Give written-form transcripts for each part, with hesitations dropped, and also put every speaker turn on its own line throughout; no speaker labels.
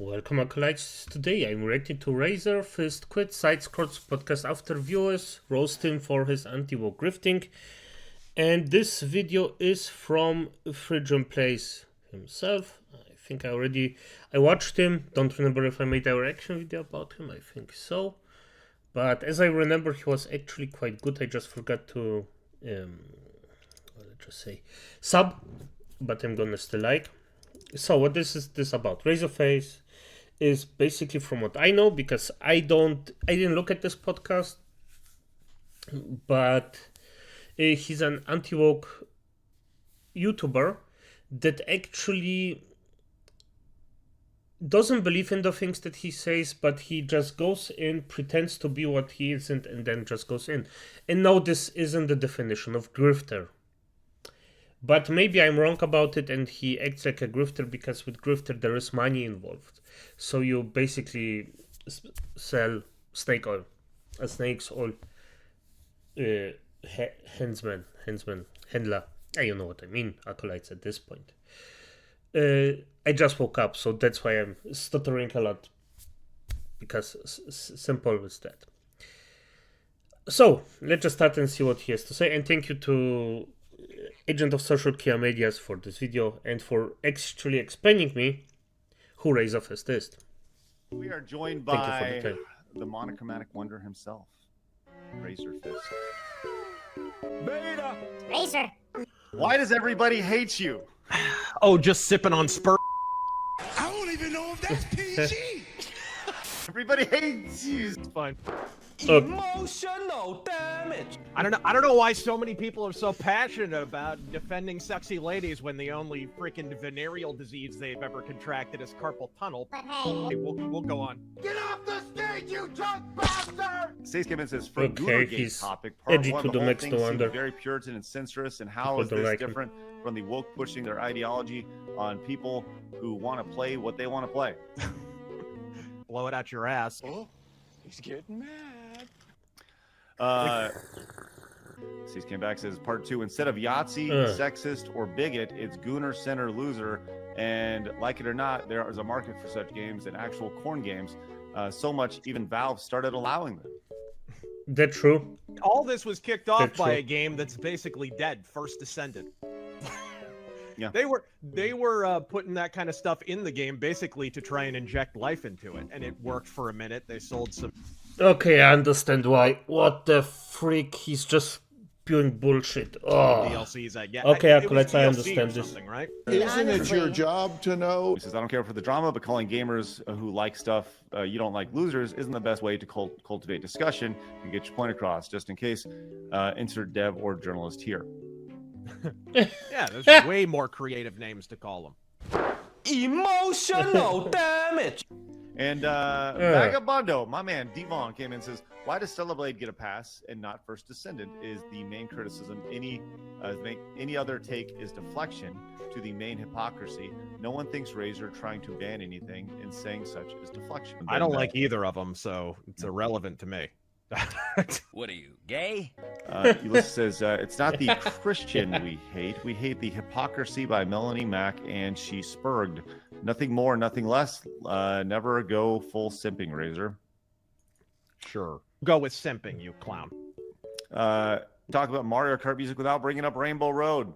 Welcome, acolytes. Today I'm reacting to Razer Fist QUITS side-scrolls podcast after viewers roast him for his anti-woke grifting. And this video is from Freedom Plays himself. I think I watched him. Don't remember if I made a reaction video about him. I think so. But as I remember, he was actually quite good. I just forgot to, let's just say, sub. But I'm gonna still like. So what is this about? Razer Fist is basically, from what I know, because I didn't look at this podcast, but he's an anti-woke YouTuber that actually doesn't believe in the things that he says, but he just goes in, pretends to be what he isn't, and then just goes in. And no, this isn't the definition of grifter. But maybe I'm wrong about it and he acts like a grifter because with grifter there is money involved. So you basically sell snake oil, a snake's oil, handler. You know what I mean, acolytes at this point. I just woke up, so that's why I'm stuttering a lot. Because simple is that. So, let's just start and see what he has to say. And thank you to Agent of Social Kia Medias for this video and for actually explaining me who Razer Fist is.
We are joined by the monochromatic wonder himself, Razer Fist.
Beta!
Razer!
Why does everybody hate you?
Oh, just sipping on spur.
I don't even know if that's PG.
Everybody hates you.
It's fine.
Emotional damage.
I don't know why so many people are so passionate about defending sexy ladies when the only freaking venereal disease they've ever contracted is carpal tunnel.
But hey,
We'll go on.
Get off the stage, you drunk bastard!
Stace Gibbons says for
Okay,
Goodergate
he's
topic, part
edgy
one,
to
the
the
whole
max,
thing
no
seemed
wonder.
very Puritan and censorious, and how
People
is
don't
this
like him.
different from the woke pushing their ideology on people who want to play what they want to play?
Blow it out your ass.
Oh, he's getting mad.
Stace came back, says part two, instead of Yahtzee, sexist, or bigot, it's Gooner, Center, Loser, and like it or not, there is a market for such games and actual corn games. So much, even Valve started allowing them.
That's true.
All this was kicked off
That's
by
true.
a game that's basically dead, First Descendant.
Yeah.
They were putting that kind of stuff in the game basically to try and inject life into it, and it worked for a minute. They sold some.
Okay, I understand why. What the freak? He's just spewing bullshit. Oh.
DLCs, I guess.
Okay,
It was
acolytes, I
DLC or
understand this.
something, right?
Isn't it your
Honestly.
job to know?
He says, I don't care for the drama, but calling gamers who like stuff you don't like losers isn't the best way to cultivate discussion and get your point across. Just in case, insert dev or journalist here.
Yeah, there's way more creative names to call them.
Emotional damage.
And Vagabondo, my man Devon, came in and says, why does Stellarblade get a pass and not First Descendant is the main criticism. Any other take is deflection to the main hypocrisy. No one thinks Razer trying to ban anything and saying such is deflection.
I don't like either of them, so it's irrelevant to me.
What are you, gay?
Ulysses says, it's not the Christian we hate the hypocrisy by Melanie Mack, and she spurged. Nothing more, nothing less. Never go full simping, Razer.
Sure. Go with simping, you clown.
Talk about Mario Kart music without bringing up Rainbow Road.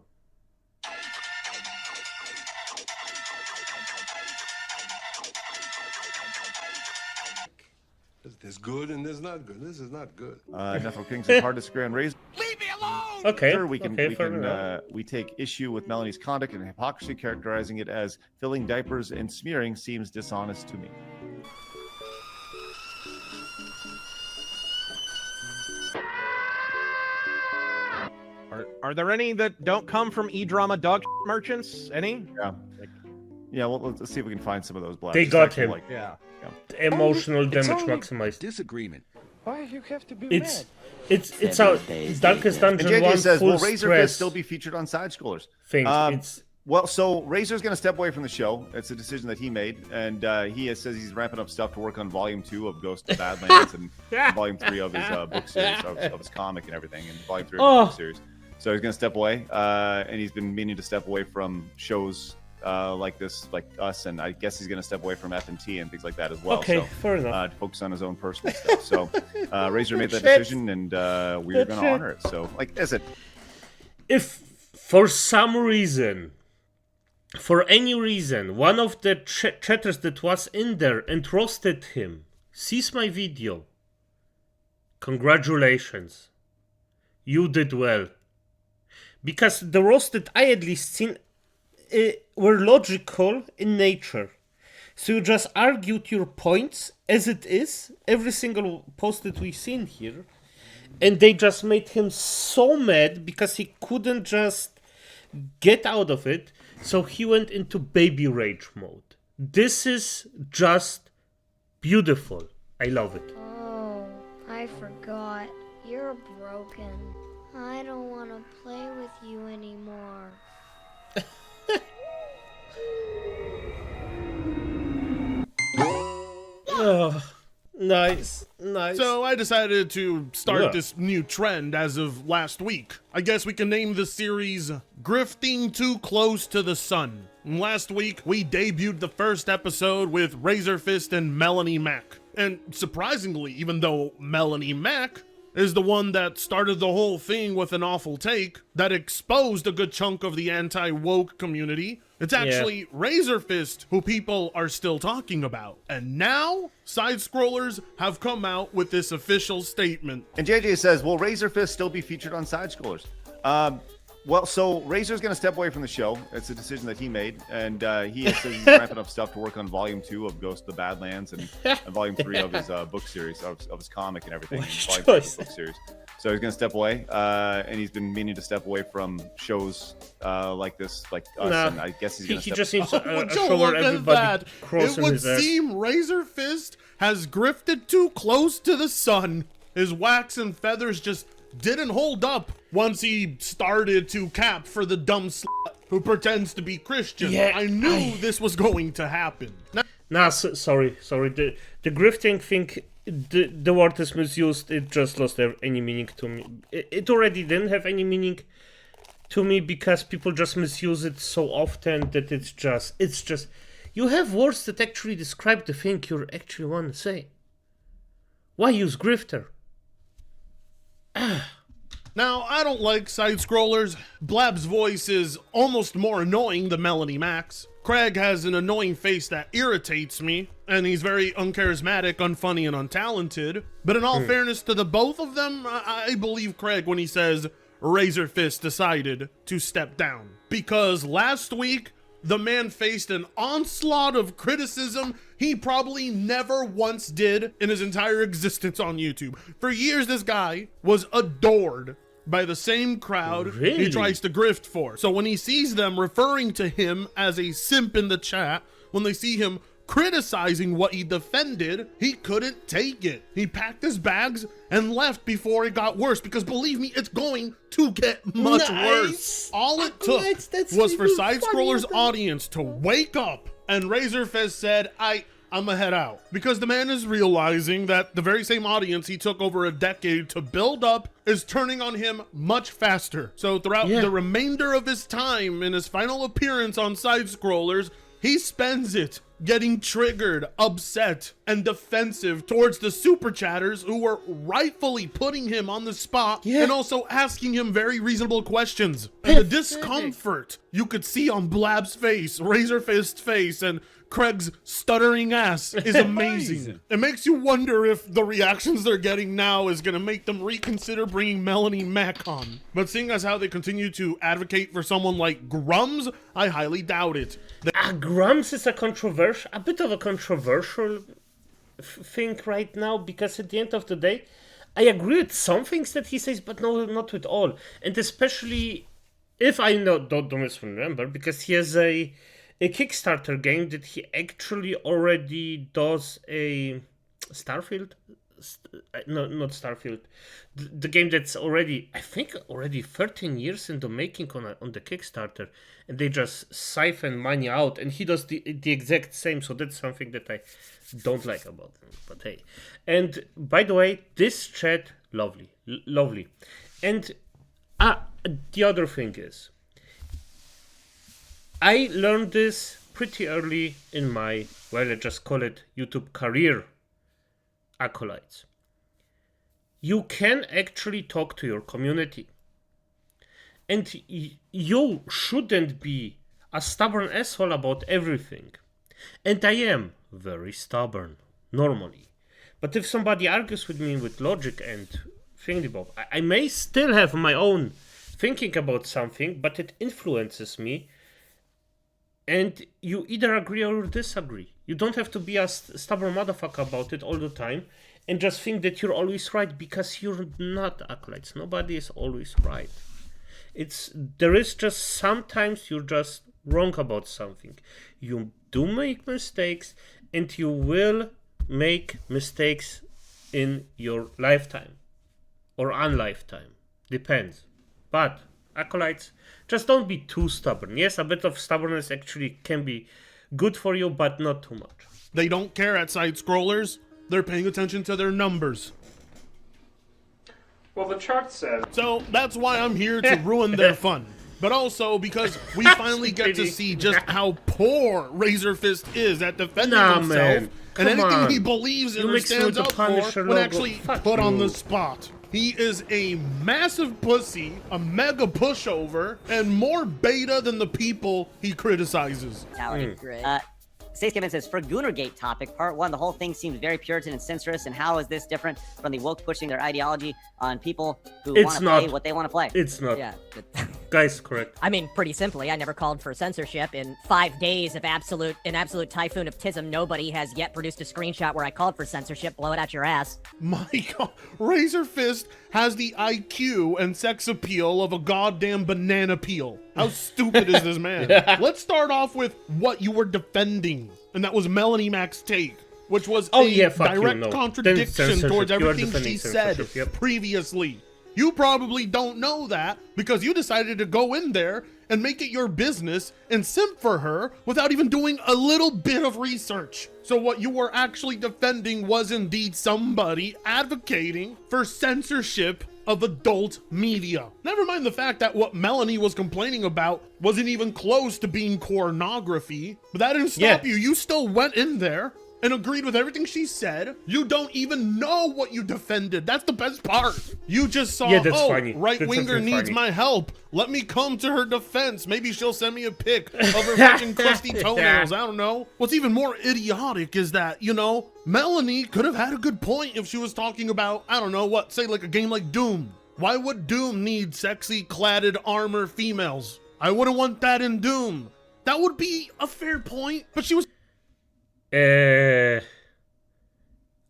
There's good and there's not good. This is not good.
Nethel King says, hard to disagree on Razer.
Leave me alone!
Okay.
Sure,
Okay,
we take issue with Melanie's conduct and hypocrisy, characterizing it as filling diapers and smearing seems dishonest to me.
Are there any that don't come from e-drama dog merchants? Any?
Yeah, well, let's see if we can find some of those blacks.
They got him.
Yeah.
Emotional damage maximized.
Disagreement.
Why you have to be
It's our Darkest
And
Dungeon 1
JJ says,
full
will Razer
stress
Fist still be featured on side scrollers?
thing.
It's well, so Razor's going to step away from the show. It's a decision that he made, and he says he's ramping up stuff to work on Volume 2 of Ghost of Badlands and Volume 3 of his book series, of his comic and everything, and Volume 3 of his book series. So he's going to step away, and he's been meaning to step away from shows like this, like us, and I guess he's going to step away from F&T and things like that as well.
Okay,
so,
fair enough.
To focus on his own personal stuff. So Razer made that decision, and we are going to honor it. So, like, is it?
If for some reason, for any reason, one of the chatters that was in there and roasted him sees my video, congratulations. You did well. Because the roast that I at least seen were logical in nature. So you just argued your points as it is, every single post that we've seen here, and they just made him so mad because he couldn't just get out of it, so he went into baby rage mode. This is just beautiful. I love it.
Oh, I forgot. You're broken. I don't want to play with you anymore.
Oh, nice.
So I decided to start this new trend as of last week. I guess we can name the series Grifting Too Close to the Sun. Last week, we debuted the first episode with Razer Fist and Melanie Mac. And surprisingly, even though Melanie Mac is the one that started the whole thing with an awful take that exposed a good chunk of the anti-woke community, it's actually Razer Fist who people are still talking about. And now, side-scrollers have come out with this official statement.
And JJ says, will Razer Fist still be featured on side-scrollers? Well, so Razor's going to step away from the show. It's a decision that he made, and he's ramping up stuff to work on Volume 2 of Ghost of the Badlands and Volume 3 of his book series, of his comic and everything. Volume 3 of his book series. So he's going to step away, and he's been meaning to step away from shows like this, like us, and I guess he's going to
He
step
just needs to
Would you
show
look
where
at
everybody
that?
crossing
It would
his ass.
seem Razer Fist has grifted too close to the sun. His wax and feathers just didn't hold up once he started to cap for the dumb slut who pretends to be Christian.
Yeah,
I knew this was going to happen.
Sorry. The grifting thing, the word is misused. It just lost any meaning to me. It already didn't have any meaning to me because people just misuse it so often that it's just. You have words that actually describe the thing you actually want to say. Why use grifter?
Now, I don't like side-scrollers. Blab's voice is almost more annoying than Melanie Mac's. Craig has an annoying face that irritates me, and he's very uncharismatic, unfunny, and untalented. But in all fairness to the both of them, I believe Craig when he says Razer Fist decided to step down. Because last week, the man faced an onslaught of criticism he probably never once did in his entire existence on YouTube. For years, this guy was adored by the same crowd he tries to grift for. So when he sees them referring to him as a simp in the chat, when they see him criticizing what he defended, he couldn't take it. He packed his bags and left before it got worse, because believe me, it's going to get much worse. All it took was for side-scrollers' audience to wake up, and Razer Fist said, I'ma head out. Because the man is realizing that the very same audience he took over a decade to build up is turning on him much faster. So throughout the remainder of his time in his final appearance on Side-Scrollers, he spends it getting triggered, upset, and defensive towards the super chatters who were rightfully putting him on the spot and also asking him very reasonable questions. And the discomfort you could see on Blab's face, Razer Fist's face, and Craig's stuttering ass is amazing. It makes you wonder if the reactions they're getting now is going to make them reconsider bringing Melanie Mac on. But seeing as how they continue to advocate for someone like Grums, I highly doubt it.
Grums is a bit of a controversial thing right now, because at the end of the day, I agree with some things that he says, but no, not with all. And especially if I don't misremember, because he has a Kickstarter game that he actually already does a Starfield. No, not Starfield. The game that's already, I think, 13 years in the making on the Kickstarter, and they just siphon money out, and he does the exact same. So that's something that I don't like about him. But hey, and by the way, this chat, lovely. And the other thing is, I learned this pretty early in my, well, let's just call it YouTube career, acolytes. You can actually talk to your community. And you shouldn't be a stubborn asshole about everything. And I am very stubborn, normally. But if somebody argues with me with logic and thinking about, I may still have my own thinking about something, but it influences me. And you either agree or disagree. You don't have to be a stubborn motherfucker about it all the time and just think that you're always right, because you're not, acolytes. Nobody is always right. There is just sometimes you're just wrong about something. You do make mistakes, and you will make mistakes in your lifetime or unlifetime. Depends. But acolytes, just don't be too stubborn. Yes, a bit of stubbornness actually can be good for you, but not too much.
They don't care at side scrollers. They're paying attention to their numbers.
Well, the chart says...
So that's why I'm here to ruin their fun. But also because we finally get to see just how poor Razer Fist is at defending himself.
Man.
And anything
on.
he believes in
You
or
mix it
stands
with
up
the Punisher
for when
logo.
actually
Fuck
put on
you.
the spot. He is a massive pussy, a mega pushover, and more beta than the people he criticizes.
Stace Gibbons says, for Goonergate topic, part 1, the whole thing seems very Puritan and censorious, and how is this different from the woke pushing their ideology on people who want to play what they want to play?
It's not.
Yeah.
Guys, correct.
I mean, pretty simply, I never called for censorship. In 5 days of absolute typhoon of tism, nobody has yet produced a screenshot where I called for censorship. Blow it out your ass.
My God, Razer Fist has the IQ and sex appeal of a goddamn banana peel. How stupid is this man? Let's start off with what you were defending, and that was Melanie Mac's take, which was direct contradiction towards everything she said previously. You probably don't know that because you decided to go in there and make it your business and simp for her without even doing a little bit of research. So what you were actually defending was indeed somebody advocating for censorship of adult media. Never mind the fact that what Melanie was complaining about wasn't even close to being pornography, but that didn't stop you. You still went in there and agreed with everything she said. You don't even know what you defended. That's the best part. You just saw, right-winger needs my help. Let me come to her defense. Maybe she'll send me a pic of her fucking crusty toenails. I don't know. What's even more idiotic is that, you know, Melanie could have had a good point if she was talking about, I don't know, what, say like a game like Doom. Why would Doom need sexy cladded armor females? I wouldn't want that in Doom. That would be a fair point, but she was
I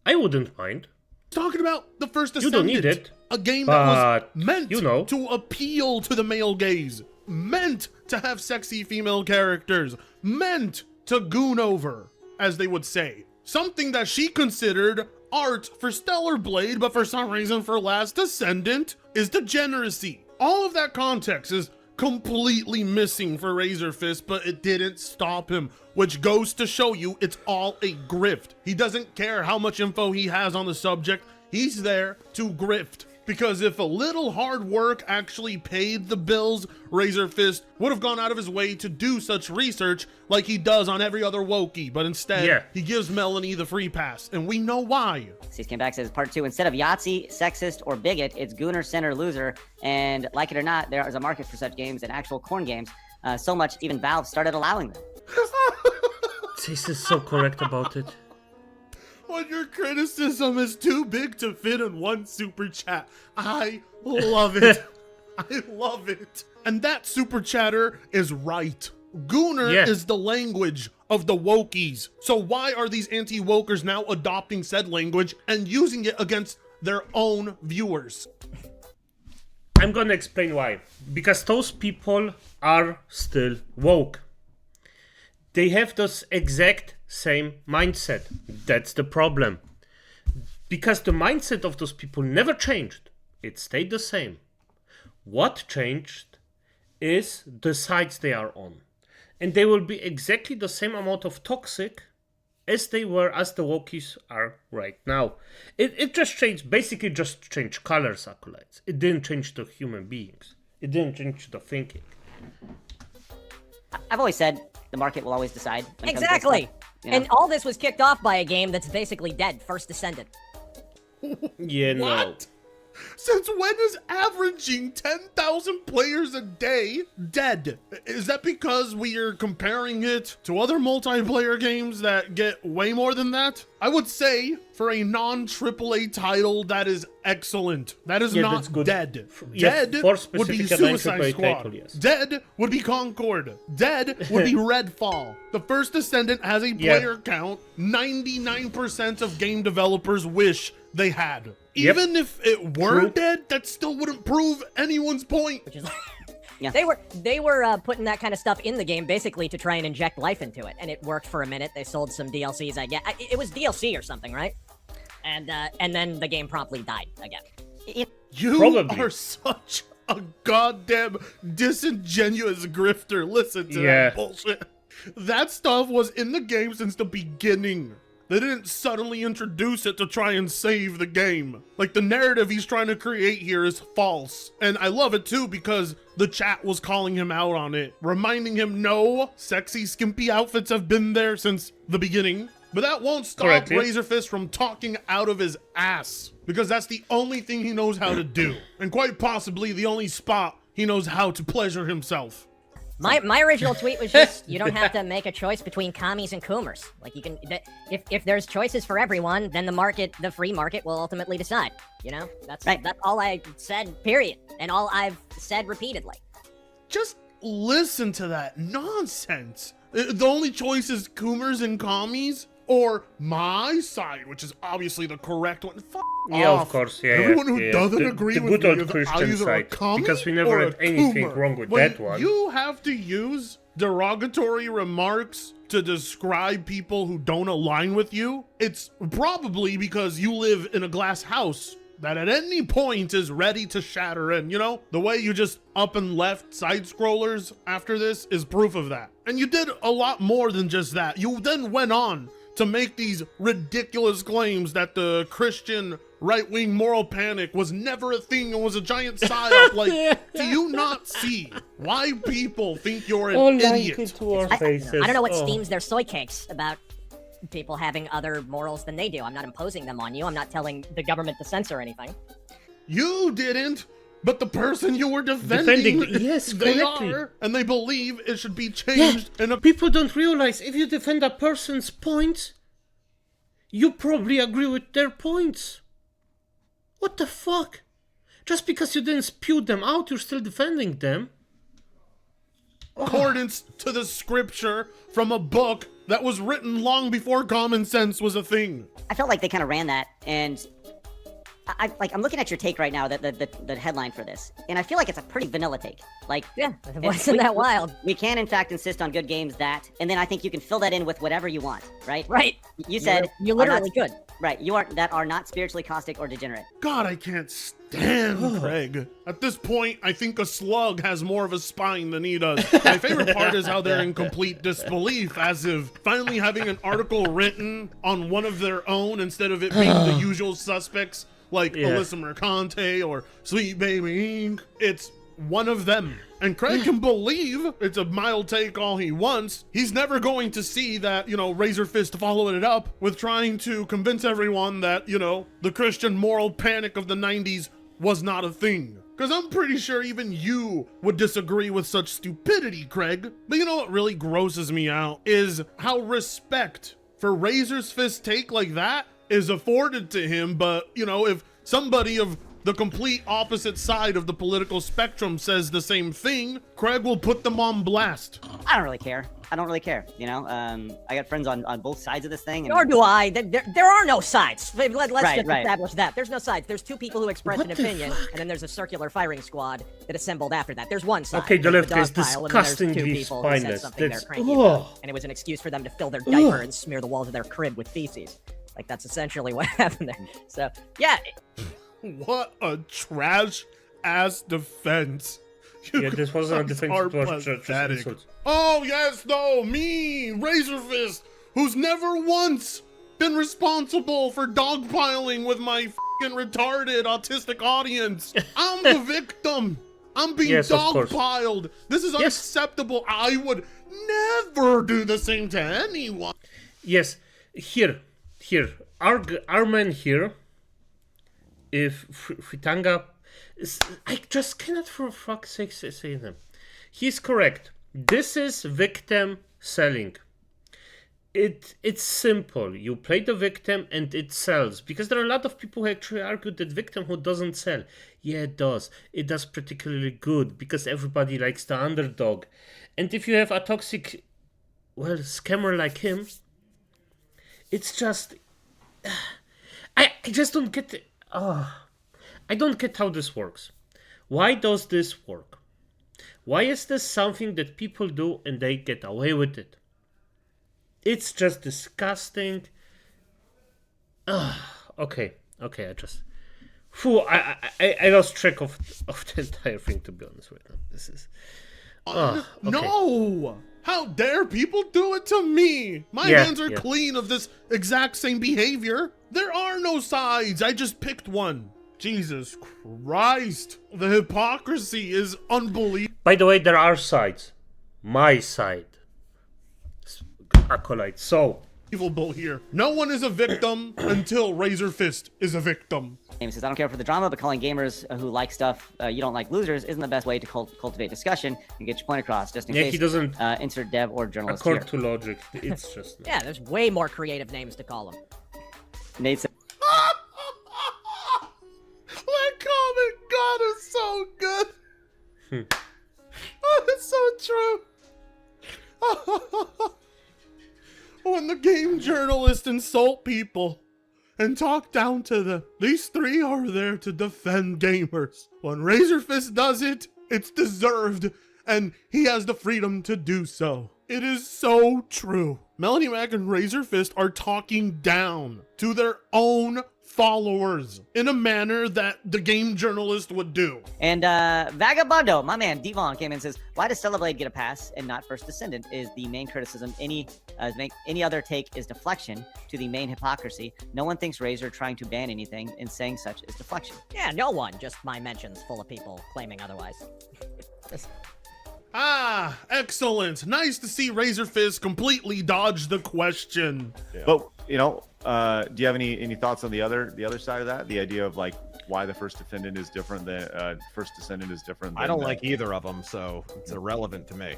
wouldn't mind.
Talking about the first
You
Ascendant,
don't need it,
a game that was meant
you know.
to appeal to the male gaze, meant to have sexy female characters, meant to goon over, as they would say. Something that she considered art for Stellar Blade, but for some reason for Last Ascendant is degeneracy. All of that context is completely missing for Razer Fist, but it didn't stop him, which goes to show you it's all a grift. He doesn't care how much info he has on the subject. He's there to grift. Because if a little hard work actually paid the bills, Razer Fist would have gone out of his way to do such research like he does on every other Wokey, but instead he gives Melanie the free pass, and we know why.
Cease came back, says part 2, instead of Yahtzee, sexist, or bigot, it's Gooner, Center, Loser, and like it or not, there is a market for such games and actual corn games, so much even Valve started allowing them.
This is so correct about it.
When your criticism is too big to fit in one super chat. I love it. I love it. And that super chatter is right. Gooner is the language of the wokies. So why are these anti-wokers now adopting said language and using it against their own viewers?
I'm gonna explain why. Because those people are still woke. They have this exact same mindset. That's the problem. Because the mindset of those people never changed. It stayed the same. What changed is the sides they are on. And they will be exactly the same amount of toxic as they were, as the wokies are right now. It just changed, basically just changed colors, acolytes. It didn't change the human beings. It didn't change the thinking.
I've always said the market will always decide. When it comes to this
Exactly.
stuff, you know?
And all this was kicked off by a game that's basically dead, First Descendant.
Yeah, no.
What? Since when is averaging 10,000 players a day dead? Is that because we are comparing it to other multiplayer games that get way more than that? I would say for a non-AAA title, that is excellent. That is not
that's good.
dead.
Yeah,
Dead
for
would be
specific
Suicide
non-AAA
Squad.
title, yes.
Dead would be Concord. Dead would be Redfall. The First Descendant has a
Yeah.
player count 99% of game developers wish they had.
Yep.
Even if it were
True.
dead, that still wouldn't prove anyone's point.
Which is
Yeah.
They were putting that kind of stuff in the game basically to try and inject life into it, and it worked for a minute. They sold some DLCs, I guess. It was DLC or something, right? And then the game promptly died again.
You
Probably.
are such a goddamn disingenuous grifter. Listen to
Yeah.
that bullshit. That stuff was in the game since the beginning. They didn't suddenly introduce it to try and save the game. Like, the narrative he's trying to create here is false. And I love it too because the chat was calling him out on it, reminding him, no, sexy, skimpy outfits have been there since the beginning. But that won't stop
Correctly.
Razer Fist from talking out of his ass, because that's the only thing he knows how to do. And quite possibly the only spot he knows how to pleasure himself.
My original tweet was just, you don't have to make a choice between commies and coomers. Like, you can, if there's choices for everyone, then the free market will ultimately decide. You know, that's
Right.
That's all I said, period, and all I've said repeatedly.
Just listen to that nonsense. The only choice is coomers and commies, or my side, which is obviously the correct one. Fuck
Yeah,
off.
of course, yeah.
Everyone who
yeah.
doesn't
the,
agree
the
with
good
me
old
is
Christian
either a
side,
commie
because we
or
never
a
had anything
coomer.
wrong with
When
that one.
You have to use derogatory remarks to describe people who don't align with you. It's probably because you live in a glass house that at any point is ready to shatter in. You know, the way you just up and left side scrollers after this is proof of that. And you did a lot more than just that. You then went on to make these ridiculous claims that the Christian right-wing moral panic was never a thing and was a giant psyop. Like, do you not see why people think you're an idiot?
To our
I
faces.
don't know what
Oh.
steams their soy cakes about people having other morals than they do. I'm not imposing them on you. I'm not telling the government to censor anything.
You didn't, but the person you were defending,
yes,
they
correctly.
are, and they believe it should be changed. And
People don't realize if you defend a person's points, you probably agree with their points. What the fuck? Just because you didn't spew them out, you're still defending them?
accordance to the scripture from a book that was written long before common sense was a thing.
I felt like they kind of ran that, and I'm looking at your take right now, the headline for this, and I feel like it's a pretty vanilla take. Like,
Yeah, it wasn't that wild.
We can, in fact, insist on good games that, and then I think you can fill that in with whatever you want, right?
Right.
You said
You literally could.
Right. That are not spiritually caustic or degenerate.
God, I can't stand Craig. At this point, I think a slug has more of a spine than he does. My favorite part is how they're in complete disbelief, as if finally having an article written on one of their own instead of it being the usual suspects like Alyssa Mercante or Sweet Baby Inc. It's one of them. And Craig can believe it's a mild take all he wants. He's never going to see that, Razer Fist following it up with trying to convince everyone that, the Christian moral panic of the 90s was not a thing. Because I'm pretty sure even you would disagree with such stupidity, Craig. But you know what really grosses me out is how respect for Razor's Fist take like that is afforded to him. But, if somebody of the complete opposite side of the political spectrum says the same thing, Craig will put them on blast.
I don't really care. I got friends on both sides of this thing.
Nor do I. There are no sides. Let's
Right,
just
right.
establish that. There's no sides. There's two people who expressed an opinion, and then there's a circular firing squad that assembled after that. There's one side.
Okay, the
There's
left is
dog pile, and then there's two
disgustingly
people who said
spineless.
something
That's-
they're cranky
Ugh.
about, and it was an excuse for them to fill their diaper and smear the walls of their crib with feces. Like, that's essentially what happened there. So, yeah.
What a trash-ass defense.
Yeah, this wasn't a defense,
are
it was just
pathetic.
insult.
Oh, yes, no, me, Razer Fist, who's never once been responsible for dogpiling with my f***ing retarded autistic audience. I'm the victim. I'm being
Yes, of course.
dogpiled. This is
Yes.
unacceptable. I would never do the same to anyone.
Yes, here, our man here, if Fritanga, I just cannot for fuck's sake say them. He's correct. This is victim selling. It's simple. You play the victim and it sells. Because there are a lot of people who actually argue that victim who doesn't sell. Yeah, it does. It does particularly good because everybody likes the underdog. And if you have a toxic, well, scammer like him, it's just... I just don't get it. I don't get how this works. Why does this work? Why is this something that people do and they get away with it? It's just disgusting. Okay, I just... I lost track of the entire thing, to be honest right now. This is... okay.
No! How dare people do it to me? My hands are clean of this exact same behavior. There are no sides. I just picked one. Jesus Christ. The hypocrisy is unbelievable.
By the way, there are sides. My side. Acolyte. So...
here. No one is a victim until Razer Fist is a victim.
He says, I don't care for the drama, but calling gamers who like stuff you don't like losers isn't the best way to cultivate discussion and get your point across. Just in case,
he doesn't
insert dev or journalist
accord to logic. It's just...
Yeah, there's way more creative names to call them.
Nate says,
that comment, God, is so good. Oh, it's so true. When the game journalists insult people and talk down to them, these three are there to defend gamers. When Razer Fist does it, it's deserved, and he has the freedom to do so. It is so true. Melanie Mac and Razer Fist are talking down to their own followers in a manner that the game journalist would do.
And Vagabondo, my man Devon, came in and says, why does Stellar Blade get a pass and not First Descendant is the main criticism. Any other take is deflection to the main hypocrisy. No one thinks Razer trying to ban anything and saying such is deflection.
Yeah, no one. Just my mentions full of people claiming otherwise.
Excellent. Nice to see Razer Fist completely dodge the question.
Yeah. But, you know, do you have any thoughts on the other side of that? The idea of like why the first defendant is different than first descendant is different than
I don't like either of them, so it's irrelevant to me.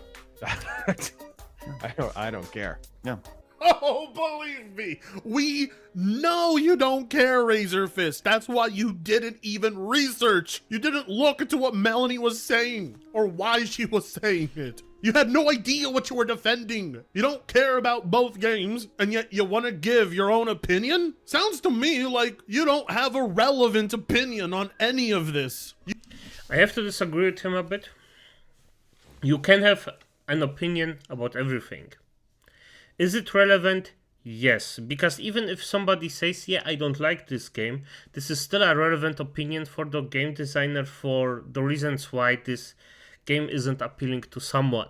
I don't care.
Yeah.
Oh, believe me, we know you don't care, Razer Fist. That's why you didn't even research. You didn't look into what Melanie was saying or why she was saying it. You had no idea what you were defending. You don't care about both games, and yet you want to give your own opinion? Sounds to me like you don't have a relevant opinion on any of this.
I have to disagree with him a bit. You can have an opinion about everything. Is it relevant? Yes, because even if somebody says, yeah, I don't like this game, this is still a relevant opinion for the game designer for the reasons why this game isn't appealing to someone.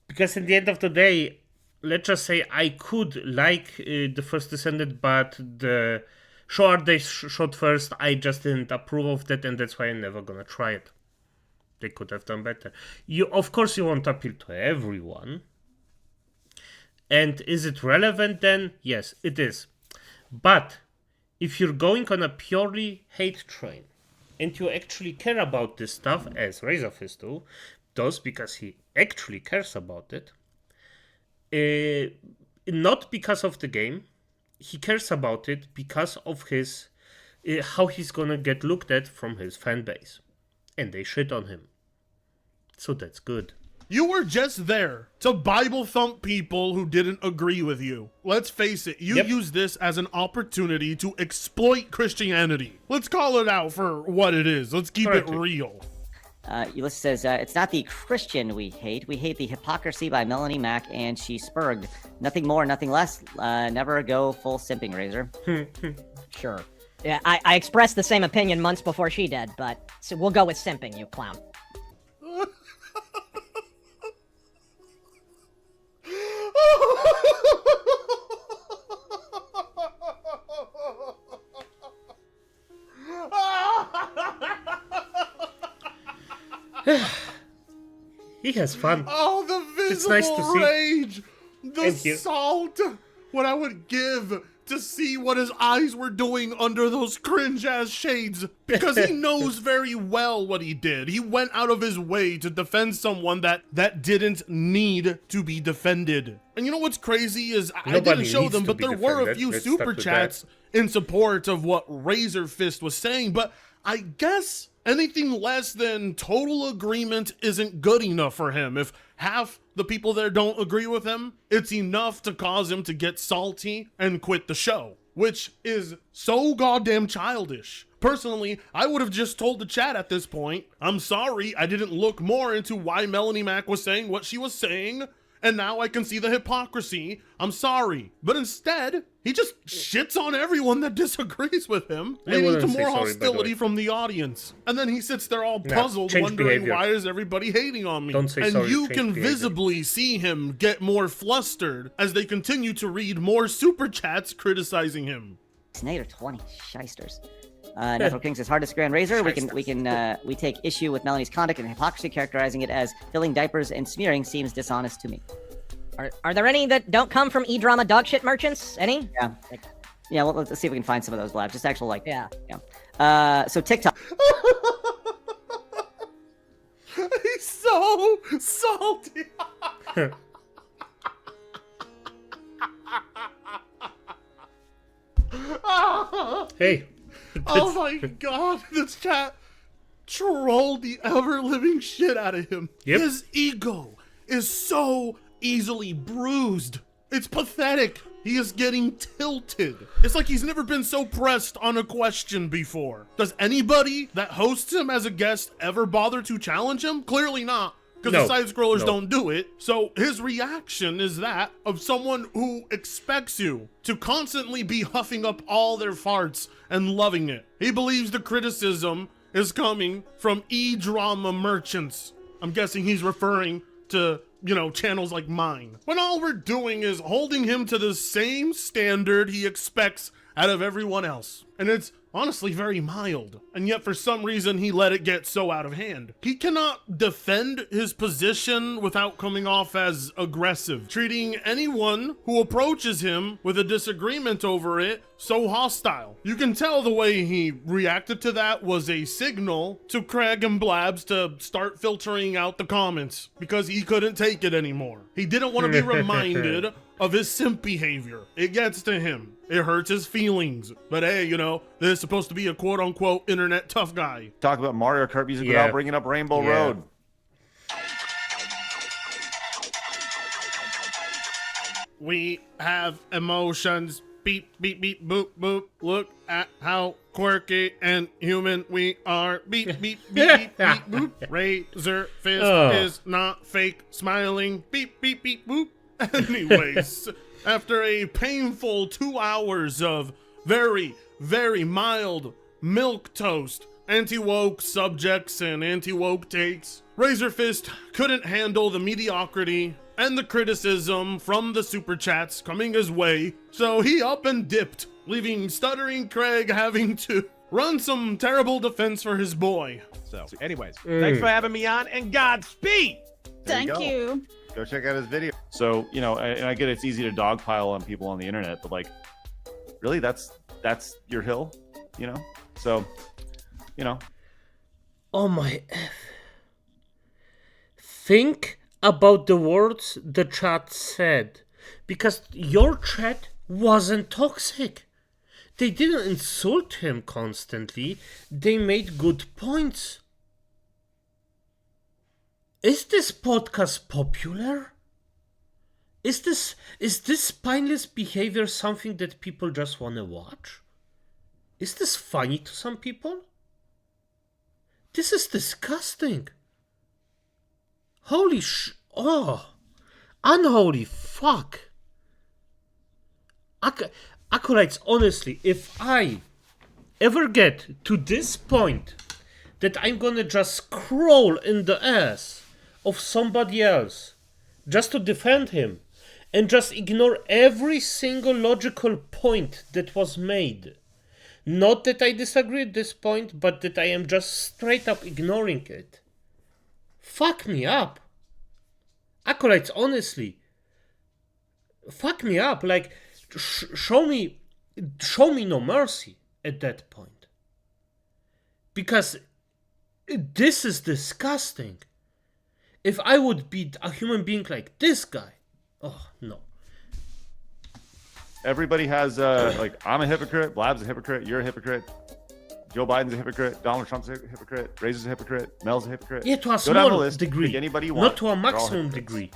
Because at the end of the day, let's just say I could like the First Descendant, but the show they showed first, I just didn't approve of that, and that's why I'm never gonna try it. They could have done better. Of course you won't appeal to everyone. And is it relevant then? Yes, it is. But if you're going on a purely hate train and you actually care about this stuff, as Razer Fist does, because he actually cares about it, not because of the game, he cares about it because of his how he's gonna get looked at from his fan base. And they shit on him. So that's good.
You were just there to Bible thump people who didn't agree with you. Let's face it, you used this as an opportunity to exploit Christianity. Let's call it out for what it is. Let's keep it real.
Ulysses says, it's not the Christian we hate the hypocrisy by Melanie Mac and she spurged. Nothing more, nothing less. Never go full simping, Razer.
Sure. Yeah, I expressed the same opinion months before she did, but so we'll go with simping, you clown.
He has fun.
Oh, invisible
nice to see.
rage, the
Thank you.
salt, what I would give to see what his eyes were doing under those cringe-ass shades, because he knows very well what he did. He went out of his way to defend someone that didn't need to be defended. And you know what's crazy is I didn't show them, but there were a few super chats in support of what Razer Fist was saying, but I guess anything less than total agreement isn't good enough for him. If half the people there don't agree with him, it's enough to cause him to get salty and quit the show, which is so goddamn childish. Personally, I would have just told the chat at this point, I'm sorry, I didn't look more into why Melanie Mac was saying what she was saying, and now I can see the hypocrisy. I'm sorry. But instead, he just shits on everyone that disagrees with him, leading to more hostility from the audience. And then he sits there all puzzled, wondering why is everybody hating on me?
Don't say
and
sorry,
you
change
can
behavior.
visibly see him get more flustered as they continue to read more super chats criticizing him.
Negative 20 shysters. Natural King says, hard to disagree on Razer. We take issue with Melanie's conduct and hypocrisy, characterizing it as filling diapers and smearing seems dishonest to me.
Are there any that don't come from E-drama dogshit merchants? Any?
Yeah. Yeah, well, let's see if we can find some of those labs. Just actual, like...
Yeah.
So TikTok...
He's so salty.
Hey.
Oh my god, this chat trolled the ever-living shit out of him.
Yep.
His ego is so easily bruised. It's pathetic. He is getting tilted. It's like he's never been so pressed on a question before. Does anybody that hosts him as a guest ever bother to challenge him? Clearly not, because the side-scrollers don't do it. So his reaction is that of someone who expects you to constantly be huffing up all their farts and loving it. He believes the criticism is coming from E-drama merchants. I'm guessing he's referring to, you know, channels like mine. When all we're doing is holding him to the same standard he expects out of everyone else. And it's honestly very mild. And yet for some reason he let it get so out of hand. He cannot defend his position without coming off as aggressive, treating anyone who approaches him with a disagreement over it so hostile. You can tell the way he reacted to that was a signal to Craig and Blabs to start filtering out the comments because he couldn't take it anymore. He didn't want to be reminded of his simp behavior. It gets to him. It hurts his feelings. But hey, you know, this is supposed to be a quote-unquote internet tough guy.
Talk about Mario Kart music without bringing up Rainbow Road.
We have emotions. Beep, beep, beep, boop, boop. Look at how quirky and human we are. Beep, beep, beep, beep, beep, boop. Razer Fist is not fake smiling. Beep, beep, beep, boop. Anyways, after a painful 2 hours of very, very mild milquetoast, anti-woke subjects and anti-woke takes, Razer Fist couldn't handle the mediocrity and the criticism from the super chats coming his way, so he up and dipped, leaving stuttering Craig having to run some terrible defense for his boy.
So, anyways, thanks for having me on, and Godspeed!
Thank you. Go check out his video. So, you know, and I get it's easy to dogpile on people on the internet, but like, really, that's your hill, you know? So, you know.
Oh my F. Think about the words the chat said, because your chat wasn't toxic. They didn't insult him constantly. They made good points. Is this podcast popular? Is this spineless behavior something that people just want to watch? Is this funny to some people? This is disgusting. Holy unholy fuck. Acolytes, honestly, if I ever get to this point that I'm gonna just crawl in the ass of somebody else just to defend him and just ignore every single logical point that was made. Not that I disagree at this point, but that I am just straight up ignoring it. Fuck me up. Acolytes, honestly, fuck me up. Like, show me no mercy at that point. Because this is disgusting. If I would be a human being like this guy, oh no.
Everybody has like, I'm a hypocrite, Blab's a hypocrite, you're a hypocrite, Joe Biden's a hypocrite, Donald Trump's a hypocrite, Razor's a hypocrite, Mel's a hypocrite.
Yeah, to a
Go down the
small
list,
degree,
pick anybody you want.
not to a maximum degree.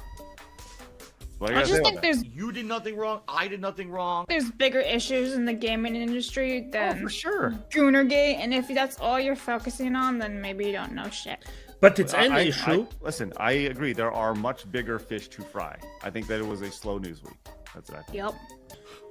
What do you
I
guys
just
say
think
about
there's
You did nothing wrong. I did nothing wrong.
there's bigger issues in the gaming industry
that?
than
For sure.
Goonergate, and if that's all you're focusing on, then maybe you don't know shit.
But it's an issue.
Listen, I agree. There are much bigger fish to fry. I think that it was a slow news week. That's what I think.
Yep.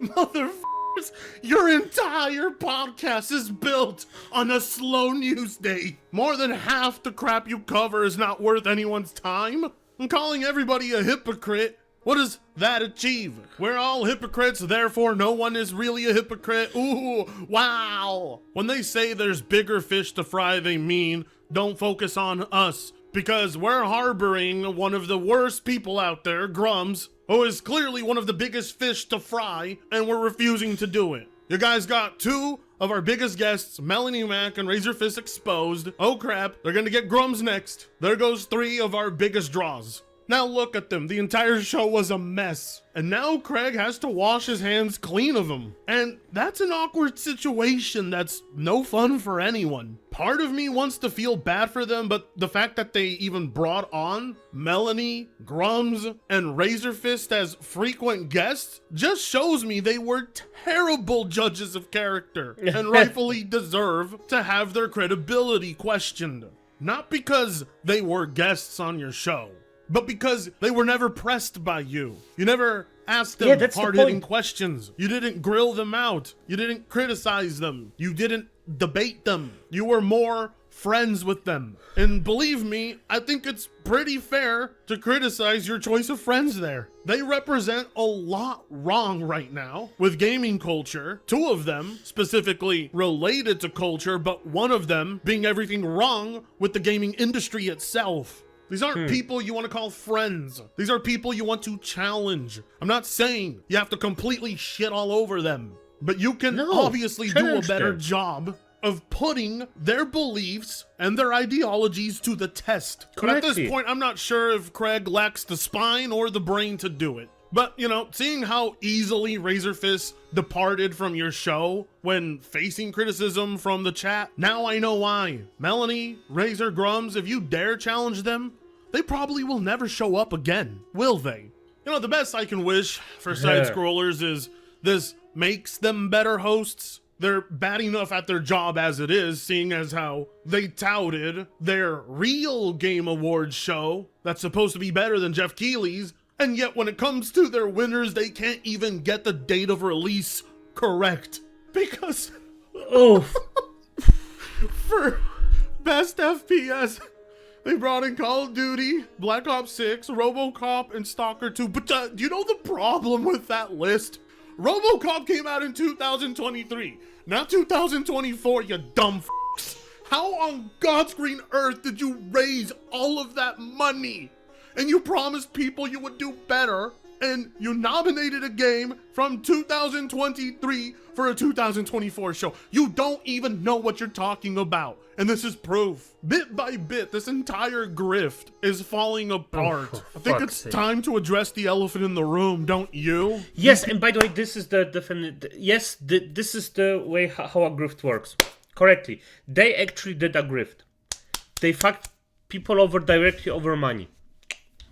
Motherfuckers, your entire podcast is built on a slow news day. More than half the crap you cover is not worth anyone's time. I'm calling everybody a hypocrite. What does that achieve? We're all hypocrites, therefore no one is really a hypocrite. Ooh, wow. When they say there's bigger fish to fry, they mean don't focus on us. Because we're harboring one of the worst people out there, Grums, who is clearly one of the biggest fish to fry, and we're refusing to do it. You guys got two of our biggest guests, Melanie Mac and Razer Fist, exposed. Oh crap, they're gonna get Grums next. There goes three of our biggest draws. Now look at them, the entire show was a mess. And now Craig has to wash his hands clean of them. And that's an awkward situation that's no fun for anyone. Part of me wants to feel bad for them, but the fact that they even brought on Melanie, Grums, and Razer Fist as frequent guests just shows me they were terrible judges of character and rightfully deserve to have their credibility questioned. Not because they were guests on your show, but because they were never pressed by you. You never asked them hard-hitting questions. You didn't grill them out. You didn't criticize them. You didn't debate them. You were more friends with them. And believe me, I think it's pretty fair to criticize your choice of friends there. They represent a lot wrong right now with gaming culture. Two of them specifically related to culture, but one of them being everything wrong with the gaming industry itself. These aren't people you want to call friends. These are people you want to challenge. I'm not saying you have to completely shit all over them, but you can obviously do a better job of putting their beliefs and their ideologies to the test. But at this point, I'm not sure if Craig lacks the spine or the brain to do it. But, you know, seeing how easily Razer Fist departed from your show when facing criticism from the chat, now I know why. Melanie, Razer, Grums, if you dare challenge them, they probably will never show up again, will they? You know, the best I can wish for side-scrollers is this makes them better hosts. They're bad enough at their job as it is, seeing as how they touted their real Game Awards show that's supposed to be better than Jeff Keighley's, and yet when it comes to their winners, they can't even get the date of release correct. Because for best FPS, they brought in Call of Duty, Black Ops 6, RoboCop, and Stalker 2. But do you know the problem with that list? RoboCop came out in 2023, not 2024, you dumb f***s. How on God's green earth did you raise all of that money? And you promised people you would do better, and you nominated a game from 2023 for a 2024 show. You don't even know what you're talking about. And this is proof. Bit by bit, this entire grift is falling apart. I think it's time to address the elephant in the room, don't you?
Yes, and by the way, this is the definite. Yes, this is the way how a grift works. Correctly, they actually did a grift. They fucked people over directly over money.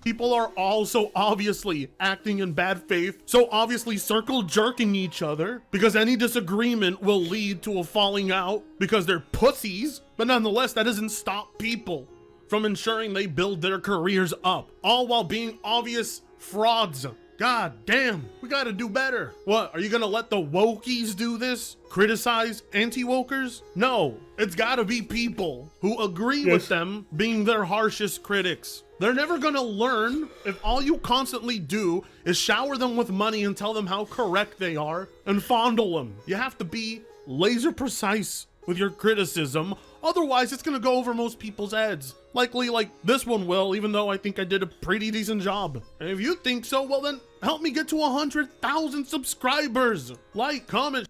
People are also obviously acting in bad faith, so obviously circle jerking each other, because any disagreement will lead to a falling out because they're pussies. But nonetheless, that doesn't stop people from ensuring they build their careers up, all while being obvious frauds. God damn, we gotta do better. What, are you gonna let the wokies do this? Criticize anti-wokers? No, it's gotta be people who agree with them being their harshest critics. They're never gonna learn if all you constantly do is shower them with money and tell them how correct they are and fondle them. You have to be laser precise with your criticism. Otherwise, it's gonna go over most people's heads. Likely, like, this one will, even though I think I did a pretty decent job. And if you think so, well then, help me get to 100,000 subscribers. Like, comment.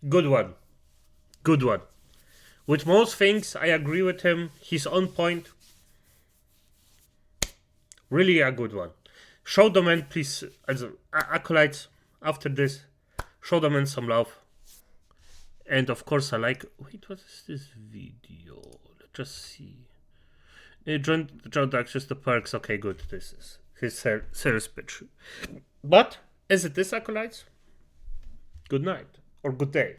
Good one. Good one. With most things, I agree with him. He's on point. Really a good one. Show the man, please, acolytes, after this. Show the man some love. And of course, I like... Wait, what is this video? Let's just see. Join access to perks. Okay, good. This is his serious pitch. But, as it is, acolytes, good night. Or good day.